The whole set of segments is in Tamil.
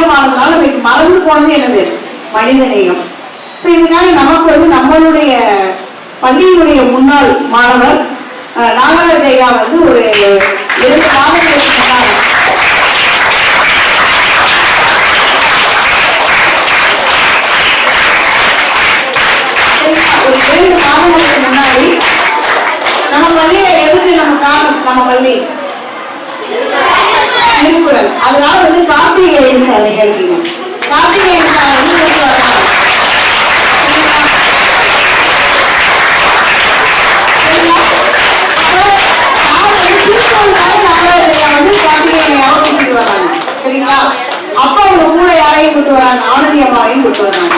அதிகமானதுனால நமக்கு மறந்து போனது என்னது? மனித நேயம். சோ இதனால நமக்கு வந்து நம்மளுடைய பள்ளியினுடைய முன்னாள் மாணவர் நாகராஜ் ஐயா வந்து ஒரு 2 மாதங்களுக்கு முன்னாடி நம்ம பள்ளியில எதுக்கு நம்ம பள்ளி திருக்குறள், அதனால வந்து கார்த்திகேயன் சார் கேட்கணும். கார்த்திகேயன் சார் வந்து சரிங்களா? அப்ப அவங்க கூட யாரையும் கூட்டு வராங்க? ஆனந்தி அம்மாவையும் கூட்டு வராங்க.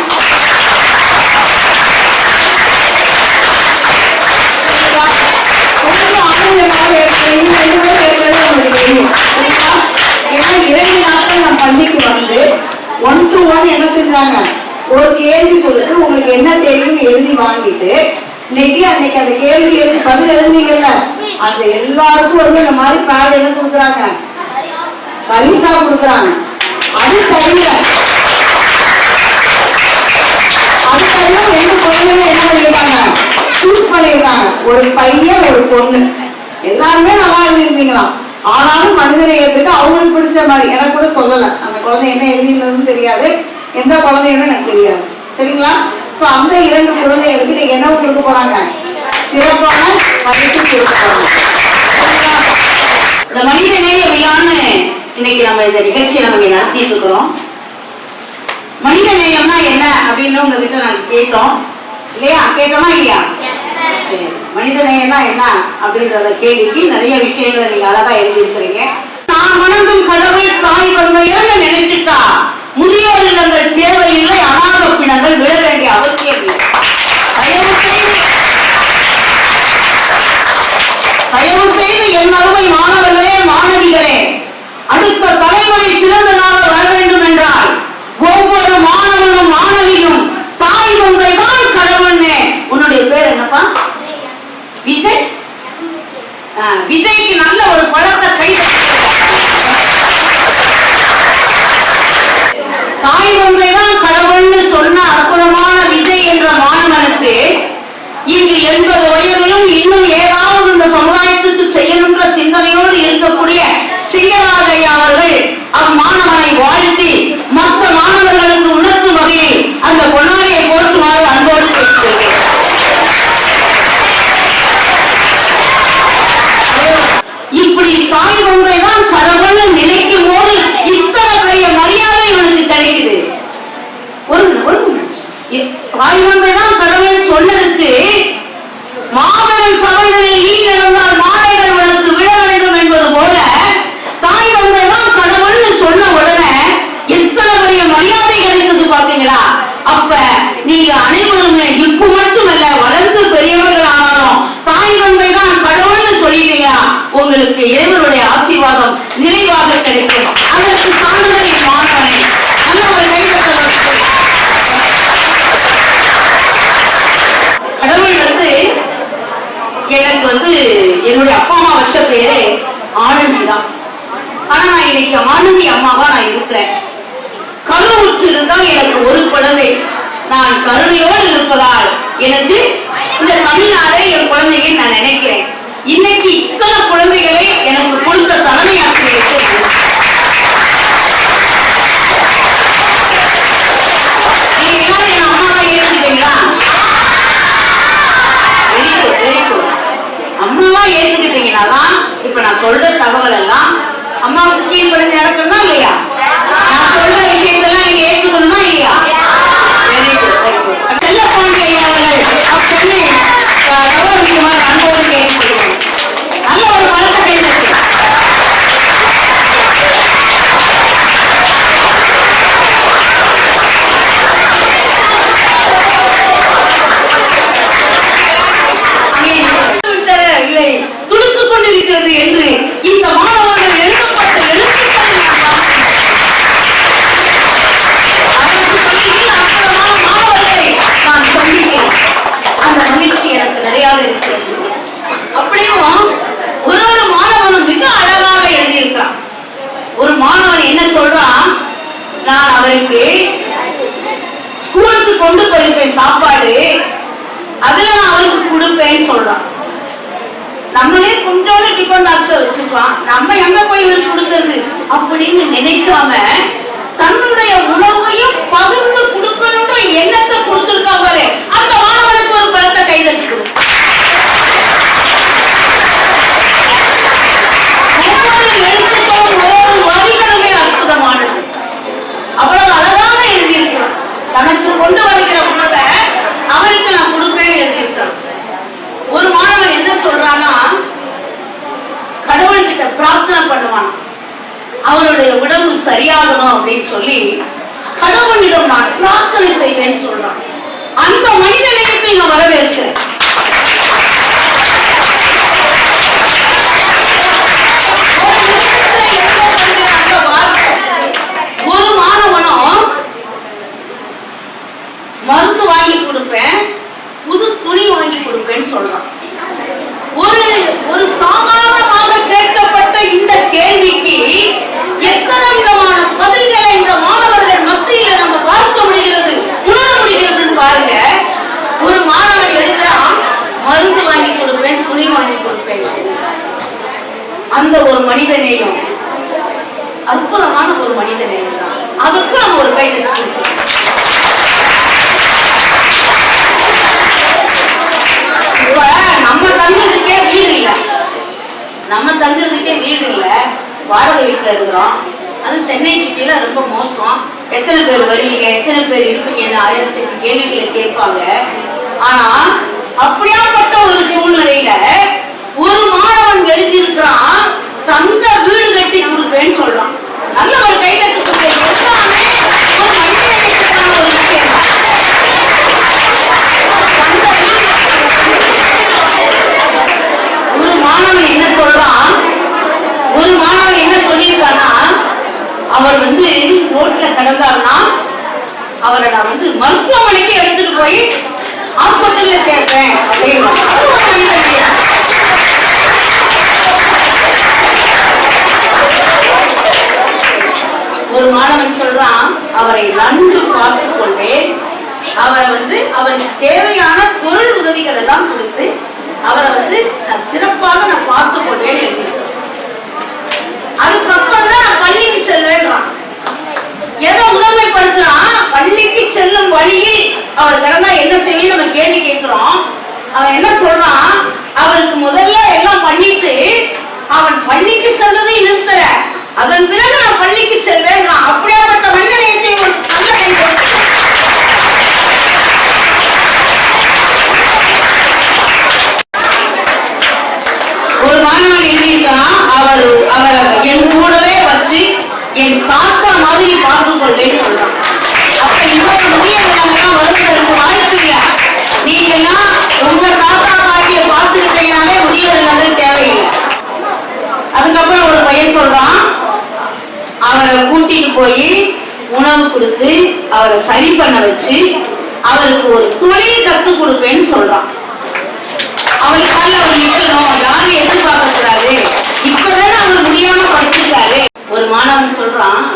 ஆனந்தி அம்மாவை ஏன்னா 2 நாட்கள் நம்ம பள்ளிக்கு வந்து 1 to 1 என்ன செஞ்சாங்க? ஒரு கேள்வி கொடுத்து உங்களுக்கு என்ன தெரியும் எழுதி வாங்கிட்டு அன்னைக்கு அந்த கேள்வி எழுதி பதில் எழுதிங்கல்ல, அந்த எல்லாருக்கும் வந்து இந்த மாதிரி பேட் என்ன கொடுக்குறாங்க? பரிசா கொடுக்குறாங்க. அது தவிர 2 குழந்தைங்க என்ன பண்ணிருக்காங்க? சூஸ் பண்ணிருக்காங்க. ஒரு பையன் ஒரு பொண்ணு. எல்லாருமே நல்லா எழுதிருப்பீங்களாம். ஆனாலும் மனிதநேயத்துக்கு அவங்களுக்கு பிடிச்ச மாதிரி எனக்கு கூட சொல்லல. அந்த குழந்தை என்ன எழுதினதுன்னு தெரியாது, எந்த குழந்தைன்னு எனக்கு தெரியாது. சரிங்களா? சோ அந்த 2 குழந்தைகளுக்கு நீங்க என்ன கொடுக்க போறாங்க? சிறப்பான பரிசு கொடுக்க போறாங்க. இந்த மனிதநேய விழான்னு இன்னைக்கு நம்ம இந்த நிகழ்ச்சியை நம்ம நடத்திட்டு இருக்கிறோம். மனித நேயம்னா என்ன அப்படின்னு உங்ககிட்ட நாங்க கேட்டோம் இல்லையா? கேட்டோமா இல்லையா? மனித நேயம்னா என்ன அப்படின்றத கேள்விக்கு நிறைய விஷயங்களை நீங்க அழகா எழுதி இருக்கிறீங்க. நான் வணங்கும் கடவுள் தாய் தந்தையர்னு நினைச்சுட்டா முதியோர் இல்லங்கள் தேவையில்லை, அநாத பிணங்கள் விழ வேண்டிய அவசியம் இல்லை. தயவு செய்து என் அருமை மாணவர்களே மாணவிகளே, அடுத்த தலைமுறை சிறந்ததாக வர வேண்டும் என்றால் ஒவ்வொரு மாணவனும் மாணவியும் தாய் தந்தை தான் கடவுள்னு. உன்னுடைய பேர் என்னப்பா? விஜய். விஜய்க்கு நல்ல ஒரு பழத்தை கை. தாய் தந்தை தான் கடவுள்னு சொன்ன அற்புதமான விஜய் என்ற மாணவனுக்கு இங்கு 80 வயதிலும் இன்னும் ஏதாவது இந்த சமுதாயத்துக்கு செய்யணுன்ற சிந்தனையோடு இருக்கக்கூடிய சிங்கராஜையா அவர்கள் அம்மாணவனை வாழ்த்தி மற்ற மாணவர்களுக்கு உணர்த்தும் வகையில் அந்த பொன்னாடியை போற்றுமாறு அன்போடு கேட்கிறேன். இப்படி தாய் ஒன்றை தான் கடவுள் நினைக்கும் போது இத்தனை பெரிய மரியாதை இவனுக்கு கிடைக்குது. தாய் ஒன்றை தான் கடவுள் சொன்னதுக்கு மாபெரும் சபைகளில் நீ நடந்தால் மாலைகள் உனக்கு விழ வேண்டும் என்பது போல தாய் ஒன்றை தான் கடவுள்னு சொன்ன உடனே எத்தனை பெரிய மரியாதை கிடைத்தது பாத்தீங்களா? அப்ப நீங்க அனைவருமே இப்ப மட்டுமல்ல வளர்ந்து பெரியவர்கள் ஆனாலும் தாய் ஒன்றை தான் கடவுள்னு சொல்லிட்டீங்க, உங்களுக்கு இறைவனுடைய ஆசீர்வாதம் நிறைவாக கிடைக்கும். அதற்கு சான்றிதழ் மாணவனை நல்ல ஒரு கைதட்டல். கடவுள் வந்து எனக்கு வந்து என்னுடைய அப்பா அம்மா வச்ச பேரு ஆனந்தி தான். ஆனா நான் இன்னைக்கு ஆனந்தி அம்மாவா நான் இருக்கிறேன். கருவுற்று இருந்தால் எனக்கு ஒரு குழந்தை. நான் கருணையோடு இருப்பதால் எனக்கு இந்த தமிழ்நாடே என் குழந்தைங்க நான் நினைக்கிறேன். இன்னைக்கு இத்தனை குழந்தைகளை எனக்கு கொடுத்த தலைமை ஆசிரியருக்கு நீங்க எல்லாரும் என் அம்மாவா ஏற்றுக்கிட்டீங்களா? Very good, very good. அம்மாவா ஏற்றுக்கிட்டீங்கன்னாதான் இப்ப நான் சொல்ற தகவல் எல்லாம் அம்மாவுக்கு கீழ்படிஞ்சு நடக்கணுமா இல்லையா? நான் சொல்ற விஷயத்தெல்லாம் நீங்க ஏற்றுக்கணுமா இல்லையா? Very good, very good. Chellapandi ஐயா அவர்கள் அப்பொண்ணு கௌரவிக்குமாறு அன்போடு கேட்டுக்கொள்வோம். நல்ல ஒரு பழக்க கைதட்டு. இல்லை துடுத்துக் கொண்டிருக்கிறது என்று இந்த மாணவர்கள் எழுதப்பட்ட எழுத்துக்களை மாணவர்களை நான் சந்திக்கிறேன். அந்த மகிழ்ச்சி எனக்கு நிறைய இருக்கிறது. அப்படியும் ஒரு மாணவனும் மிக அழகாக எழுதியிருக்கிறான். ஒரு மாணவன் என்ன சொல்றான்? நான் அவருக்கு ஸ்கூலுக்கு கொண்டு போயிருப்பேன் சாப்பாடு, அதுல நான் அவருக்கு கொடுப்பேன்னு சொல்றான். நம்மளே கொஞ்சோண்டு டிஃபன் பாக்ஸ்ல வச்சிருப்பான், நம்ம எங்க போய் இவருக்கு கொடுக்கறது அப்படின்னு நினைக்காம தன்னுடைய உணவையும் பகிர்ந்து கொடுக்கணும்ன்ற எண்ணத்தை கொடுத்திருக்காங்க. அந்த மாணவனுக்கு ஒரு பலத்தை கைதட்டு ஒவ்வொரு எழுத்துக்களும் ஒவ்வொரு வரிகளுமே அற்புதமானது. அவ்வளவு அழகாக எழுதியிருக்கிறான். தனக்கு கொண்டு வருகிற உணவை அவருக்கு நான் கொடுப்பேன்னு எழுதியிருக்கிறான். ஒரு மாணவன் என்ன சொல்றான்னா, கடவுள்கிட்ட பிரார்த்தனை பண்ணுவான், அவருடைய உடம்பு சரியாகணும் அப்படின்னு சொல்லி கடவுளிடம் நான் பிரார்த்தனை செய்வேன்னு சொல்றான். அந்த மனித நேயத்தை நான் வரவேற்கிறேன். ஒரு மாணவனும் மருந்து வாங்கி கொடுப்பேன், புது துணி வாங்கி கொடுப்பேன்னு சொல்றான். ஒரு சாதாரணமாக கேட்கப்பட்ட இந்த கேள்விக்கு எத்தனை விதமான பதில்களை இந்த மாணவர்கள் மத்தியில நம்ம பார்க்க முடிகிறது, உணர முடிகிறதுன்னு பாருங்க. ஒரு மாணவன் எழுதுறான், மருந்து வாங்கி கொடுப்பேன், துணி வாங்கி கொடுப்பேன். அந்த ஒரு மனிதநேயம் அற்புதமான ஒரு மனிதநேயம் தான். அதுக்கு நம்ம ஒரு கை தட்டுறோம். நம்ம தங்குறதுக்கே வீடு இல்ல, நம்ம தங்குறதுக்கே வீடு இல்ல, வாடகை வீட்டுல இருக்கிறோம். அது சென்னை சிட்டியில ரொம்ப மோசம். எத்தனை பேர் வருவீங்க, எத்தனை பேர் இருப்பீங்கன்னு 1000 கேள்விகளை கேட்பாங்க. ஆனா அப்படியாப்பட்ட ஒரு சூழ்நிலையில ஒரு மாணவன் எழுதியிருக்கிறான், தங்க வீடு கட்டி கொடுப்பேன்னு சொல்றான். நல்ல ஒரு கைதட்டு கொடுப்பேன். எல்லாமே ஒரு மனிதனுக்கான ஒரு விஷயம். ஒரு மாணவன் என்ன சொல்றான், ஒரு மாணவன் என்ன சொல்லியிருக்கான்னா, அவர் ரோட்ல கடந்தாருன்னா அவரை நான் மருத்துவமனைக்கு எடுத்துட்டு போய் ஆஸ்பத்திரியில சேர்ப்பேன் அப்படின்னு. ஒரு மாணவன் சொல்றான், அவரை நன்கு பார்த்துக் கொண்டேன், அவரை அவருக்கு தேவையான பொருள் உதவிகள் எல்லாம் கொடுத்து அவரை சிறப்பாக நான் பார்த்துக் கொண்டேன் என்று. அதுக்கப்புறம் தான் நான் பள்ளிக்கு செல்வேன். எதை முதன்மைப்படுத்துறான், பள்ளிக்கு செல்லும் வழியில் அவர் கடந்தா என்ன செய்ய நம்ம கேள்வி கேட்கிறோம். அவன் என்ன சொல்றான், அவருக்கு முதல்ல எல்லாம் பண்ணிட்டு அவன் பள்ளிக்கு செல்வதை நிறுத்துற, அதன் பிறகு நான் பள்ளிக்கு செல்வேன். அப்படியாப்பட்ட மனிதனை ஒரு மாணவன் எழுதியிருக்கான், அவரை என் கூடவே வச்சு என் தாத்தா மாதிரி பார்த்துக் கொள்வேன்னு சொல்றான். அப்ப இன்னொரு முதியவர்கள்லாம் வருவதற்கு வாய்ப்பு இல்லை. நீங்கன்னா உங்க தாத்தா பாட்டியை பார்த்துக்கிட்டீங்கனாலே முதியவர்கள் தேவையில்லை. அதுக்கப்புறம் ஒரு பையன் சொல்றான், அவரை கூட்டிட்டு போய் உணவு கொடுத்து அவரை சரி பண்ண வச்சு அவருக்கு ஒரு தொழில் கற்றுக் கொடுப்பேன்னு சொல்றான். அவருக்காக அவர் நிக்கணும், யாரும் எதிர்பார்க்க கூடாது, இப்பதானே அவர் முடியாம படிச்சிருக்காரு. ஒரு மாணவன் சொல்றான்,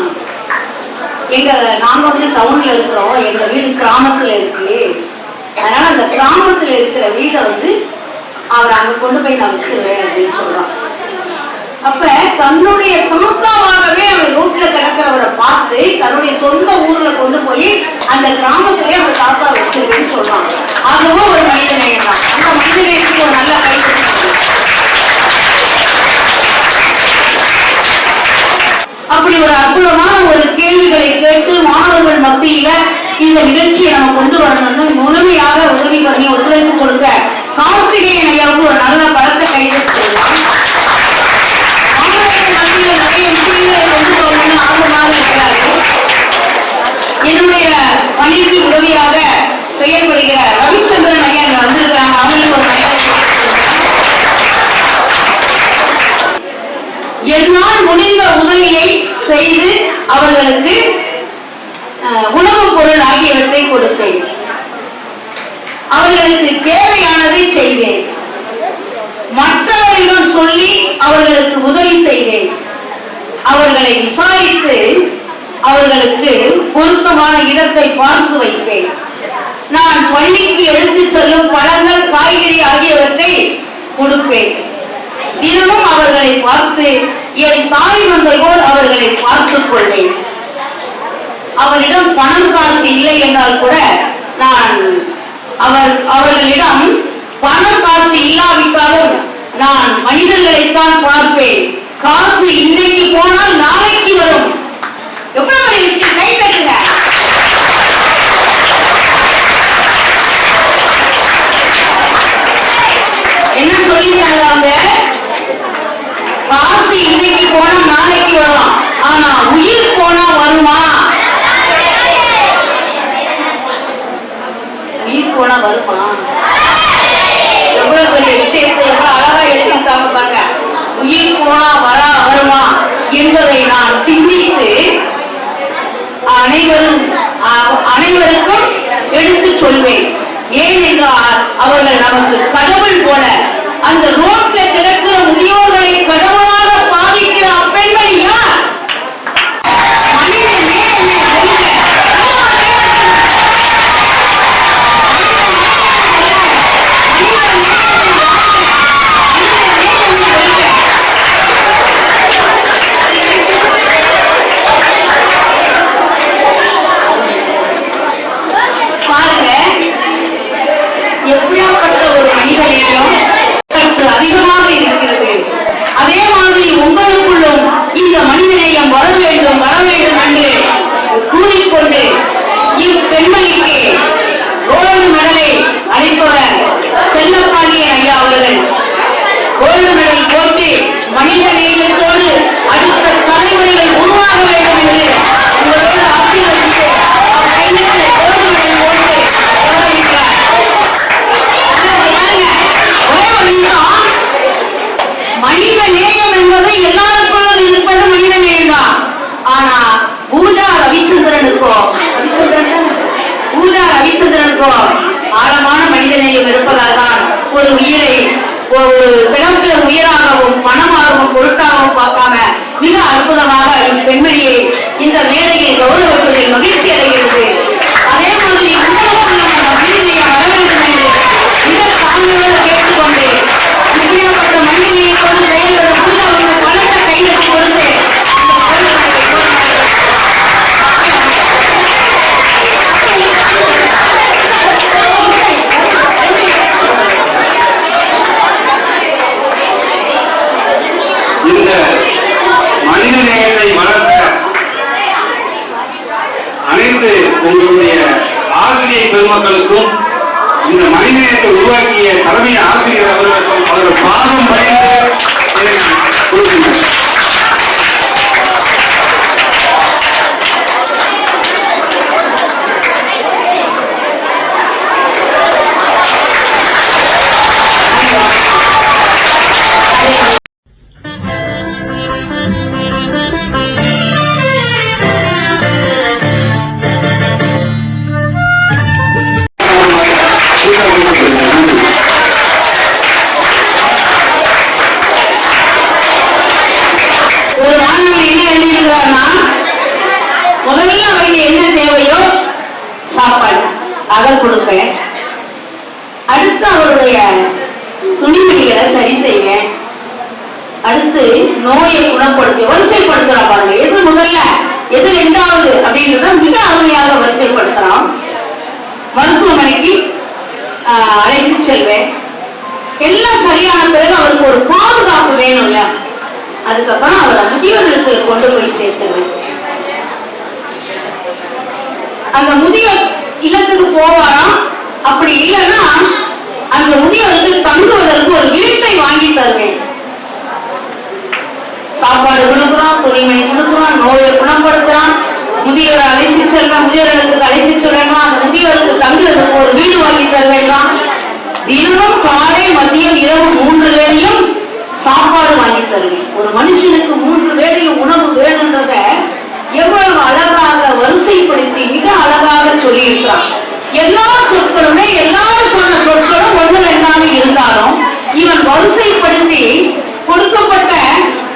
நாங்க டவுன்ல இருக்கிறோம், எங்க வீடு கிராமத்துல இருக்கு, அதனால அந்த கிராமத்துல இருக்கிற வீட்டை அவர் அங்க கொண்டு போய் நான் வச்சிருவேன் அப்படின்னு சொல்றான். அப்ப தன்னுடைய தாத்தாவாகவே அவர் ரோட்ல கிடக்கிறவரை பார்த்து தன்னுடைய சொந்த ஊர்ல கொண்டு போய் அந்த கிராமத்திலே அவர் தாத்தா வச்சிருக்கேன்னு சொல்றான். அதுவும் ஒரு மனிதநேயம் தான். அந்த மனிதநேயத்துக்கு ஒரு நல்ல கை. அப்படி ஒரு அற்புதமான ஒரு கேள்விகளை கேட்டு மாணவர்கள் மத்தியில இந்த நிகழ்ச்சியை நம்ம கொண்டு வரணும்னு முழுமையாக உதவி பண்ணி ஒத்துழைப்பு கொடுக்க கார்த்திகேயன் ஐயாவுக்கு ஒரு நல்ல பலத்தை கைது சொல்லலாம். மாணவர்கள் மத்தியில் நிறைய விஷயங்களை கொண்டு போகணும்னு ஆர்வமாக இருக்கிறாரு. என்னுடைய பணிக்கு உதவியாக செயல்படுகிற ரவிச்சந்திரன் ஐயா இங்க வந்திருக்கிறாங்க. அவங்களுக்கு ஒரு என்னால் முடிந்த உதவியை செய்து அவர்களுக்கு உணவுப் பொருள் ஆகியவற்றை கொடுத்தேன். அவர்களுக்கு தேவையானதை செய்தேன். மற்றவர்களிடம் சொல்லி அவர்களுக்கு உதவி செய்தேன். அவர்களை விசாரித்து அவர்களுக்கு பொருத்தமான இடத்தை பார்த்து வைப்பேன். நான் பள்ளிக்கு எடுத்துச் செல்லும் பழங்கள், காய்கறி ஆகியவற்றை கொடுப்பேன். தினமும் அவர்களை பார்த்து என் தாய் தந்தை போல் அவர்களை பார்த்துக் கொள்வேன். அவரிடம் பணம் காசு இல்லை என்றால் கூட நான் அவர்களிடம் பணம் காசு இல்லாவிட்டாலும் நான் மனிதர்களைத்தான் பார்ப்பேன். காசு இன்னைக்கு போனால் நாளைக்கு வரும். எவ்வளவு விஷயம் கை தட்டுங்க. என்ன சொல்லிட்டாங்க அவங்க? காசு இன்னைக்கு போனா நாளைக்கு வரும், ஆனா உயிர் போனா வருமா? உயிர் போனா வருமா? எவ்வளவு பெரிய விஷயத்தை எவ்வளவு அழகா எழுதிட்டாங்க பாருங்க. உயிர் போனா வருமா என்பதை நான் சிந்தித்து அனைவருக்கும் எடுத்து சொல்வேன். ஏனென்றால் அவர்கள் நமக்கு கடவுள் போல. அந்த ரோட்ல கிடக்கிற முதியோர்களை கடவுளாக பாதிக்கிற அப்பெண்கள் யார்? அதிகமாக இருக்கிறது. அதே மாதிரி உங்களுக்குள்ளும் இந்த மனிதநேயம் வர வேண்டும் என்று கூறிக்கொண்டு இப்பெண்மணிக்கு கோல்டு மெடலை அளிப்பவர் செல்லப்பாண்டியன் ஐயா அவர்கள் கோல்டு மெடல் போட்டு மனித நேயத்தோடு அடுத்த தலைமுறைகள் உருவாக வேண்டும் என்று உங்களோடு ஆசீர்வதித்து கோல்டு மெடல் போட்டு கௌரவிக்கிறார். மனித நேயம் என்பது எல்லாருக்கும் இருப்பது மனித நேயம் தான். ஆனா பூஜா ரவிச்சந்திரனுக்கோ ஆழமான மனித நேயம் இருப்பதால் தான் ஒரு உயிரை ஒரு பிறந்த உயிராகவும் பணமாகவும் பொருட்டாகவும் பார்க்காம மிக அற்புதமாக பெண்மணியை இந்த மேடையில் கௌரவிப்பதில் மகிழ்ச்சி அடைகிறது. அதே மாதிரி மனித நேயம் வர வேண்டும் என்று மிக தாழ்மையோடு கேட்டுக்கொண்டு இப்படியாப்பட்ட மனித நேயத்தோடு செயல்படும் பூஜாவுக்கு பலத்த கைதட்டி கொடுத்து இந்த மனித நேயத்தை வளர்த்த அனைத்து உங்களுடைய ஆசிரியர் பெருமக்களுக்கும், இந்த மனித நேயத்தை உருவாக்கிய தலைமை ஆசிரியர் அவர்களுக்கும் அவர்கள் பாதம் பயந்து கொடுக்கின்றனர். முதல்ல அவருக்கு என்ன தேவையோ சாப்பாடு அதை கொடுப்பேன். அடுத்து அவருடைய துணிமணிகளை சரி செய்வேன். அடுத்து நோயை குணப்படுத்தி வரிசைப்படுத்துறோம் பாருங்க. எது முதல்ல எது இரண்டாவது அப்படின்றத மிக அருமையாக வரிசைப்படுத்துறோம். மருத்துவமனைக்கு அழைத்து செல்வேன். எல்லாம் சரியான பிறகு அவருக்கு ஒரு பாதுகாப்பு வேணும் இல்ல, அதுக்கப்புறம் அவரை முதியோர்களுக்கு கொண்டு போய் சேர்த்துருவேன். அந்த முதியோர் இல்லத்துக்கு போவாராம். அப்படி இல்லைன்னா அந்த முதியோருக்கு தங்குவதற்கு ஒரு வீட்டை வாங்கி தருவேன். சாப்பாடு கொடுக்குறோம், துணிமணி கொடுக்குறோம், நோயை குணப்படுத்துறோம், முதியோரை அழைத்து செல்வேன், முதியோர்களுக்கு அழைத்து செல்வேன், அந்த முதியோருக்கு தங்குறதுக்கு ஒரு வீடு வாங்கி தருவேன். தினமும் காலை மதியம் இரவு 3 வேளையும் சாப்பாடு வாங்கி தருவேன். ஒரு மனுஷனுக்கு 3 வேளையும் உணவு வேணுன்றத எவ்வளவு அழகாக வரிசைப்படுத்தி மிக அழகாக சொல்லியிருக்கிறார். எல்லா சொற்களுமே எல்லாரும் சொன்ன சொற்களும் ஒன்று ரெண்டாக இருந்தாலும் இவன் வரிசைப்படுத்தி கொடுக்கப்பட்ட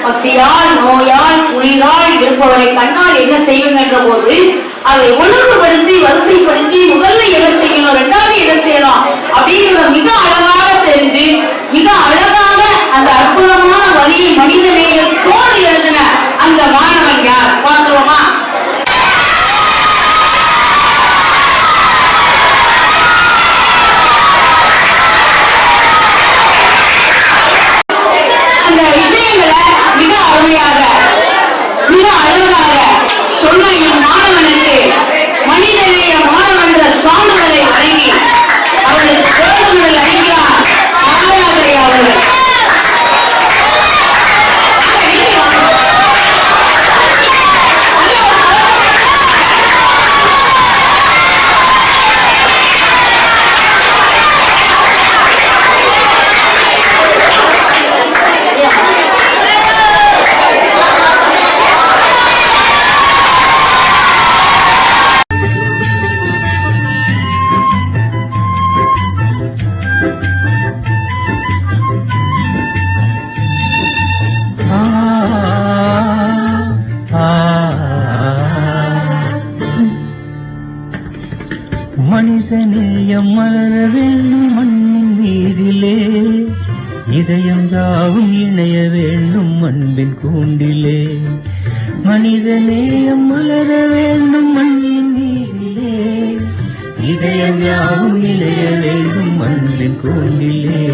பசியால் நோயால் குளிரால் இருப்பவரை கண்ணால் என்ன செய்வீங்க என்ற செய்கிற போது அதை ஒழுங்குபடுத்தி வரிசைப்படுத்தி முதல்ல எதை செய்யணும், இரண்டாவது எதை செய்யணும் அப்படிங்கிறத மிக அழகாக தெரிஞ்சு மிக அழகாக அந்த அற்புதமான வழியை மனித நேயத்தோடு எழுதின அந்த மாணவன் யார் பார்த்துருவோமா? அந்த விஷயங்களை மிக அருமையாக மிக அழகாக சொன்ன இம்மாணவனுக்கு மனிதநேய மாணவன்ற சான்றிதழை வழங்கி அவர்களுக்கு பேருந்துகள் அளிக்கிறார் மாயாதையா அவர்கள். மனிதநேயம் மலர வேண்டும் மண்ணின் மீதிலே, இதயம் யாவும் இணைய வேண்டும் அன்பின் கூண்டிலே. மனிதநேயம் மலர வேண்டும் மண்ணின் மீதிலே, இதயம் யாவும் இணைய வேண்டும் அன்பின் கூண்டிலே.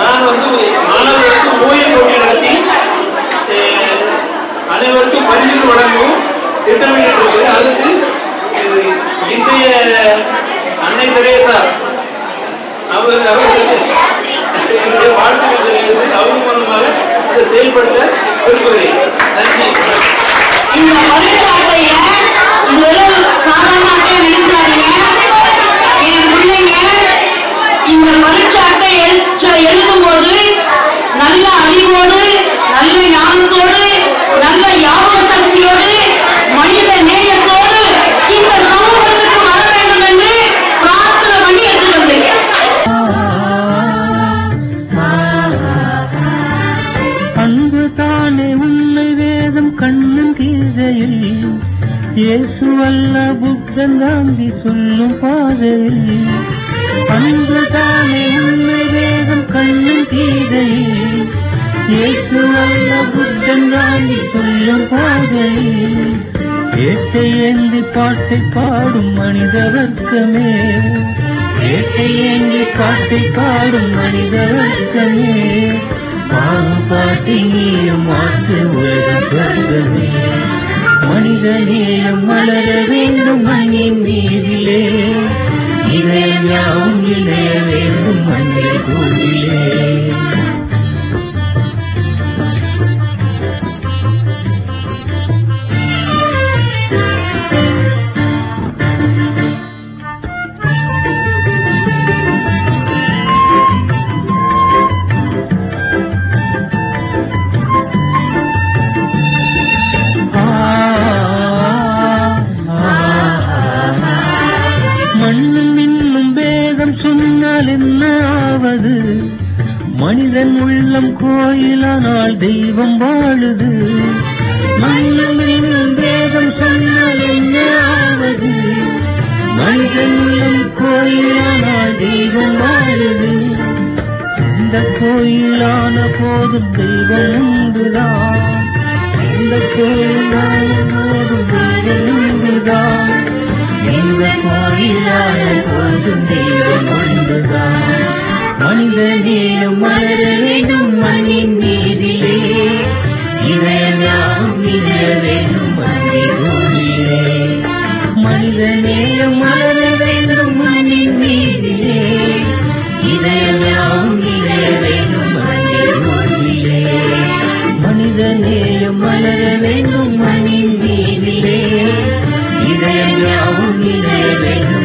நான் மாணவர்களுக்கு ஓவிய போட்டி நடத்தி அனைவருக்கும் பரிசு வழங்கவும் திட்டமிட்டிருக்கிறது. அதுக்கு இன்றைய அன்னை தெரேசா அவர்களுக்கு என்னுடைய வாழ்த்துக்கள் தெரிவித்து அவங்க மூலமாக அதை செயல்படுத்த விரும்புகிறேன். நன்றி. இந்த வழிபாட்டைய இதுவரை சாதாரணமாக நினைக்காதீங்க. என் பிள்ளைங்க இந்த பரீட்சாட்டை எழுதும் போது நல்ல அறிவோடு நல்ல ஞானத்தோடு நல்ல ஞாபக சக்தியோடு மனித நேயத்தோடு இந்த சமூகத்துக்கு வர வேண்டும் என்று பிரார்த்தனை பண்ணி எடுத்து வந்தீங்க. அன்பு தானே உண்மை வேதம் கண்ணன் கீதையில், இயேசு அல்ல புத்தன் காந்தி சொல்லும் பாதையில். அன்பு தானே உண்மை வேதம் கண்ணன் கீதையில், இயேசு அல்ல புத்தன் காந்தி சொல்லும் பாதையில். வேட்டை ஏந்தி பாட்டை பாடும் மனித வர்க்கமே, வேட்டை ஏந்தி பாட்டை பாடும் மனித வர்க்கமே, பாகுபாட்டை நீயும் மாற்று உலக சொர்க்கமே. மனிதநேயம் மலர வேண்டும் மண்ணின் மீதிலே, இதயம் யாவும் இணைய வேண்டும் மண்ணின் கோவிலே. மண்ணும் இன்னும் வேதம் சொன்னால் என்ன ஆவது, மனிதன் உள்ளம் கோயிலானால் தெய்வம் வாழுது. மண்ணும் இன்னும் வேதம் சொன்னால் என்ன ஆவது, மனிதன் உள்ளம் கோயிலானால் தெய்வம் வாழுது. இந்த கோயிலான போதும் தெய்வம் உண்டுதான், இந்த கோயிலான போதும் தெய்வம் உண்டுதான், இந்த கோயிலான போதும் தெய்வம் உண்டுதான். மனிதநேயம் மலர வேண்டும் மண்ணின் மீதிலே, இதயம் யாவும் இணைய வேண்டும் மண்ணின் கோவிலே. மனிதநேயம் மலர வேண்டும் மண்ணின் மீதிலே, இதயம் யாவும் இணைய வேண்டும் மண்ணின் கோவிலே. மனிதநேயம் மலர வேண்டும் மண்ணின் மீதிலே, இதயம் யாவும் இணைய வேண்டும்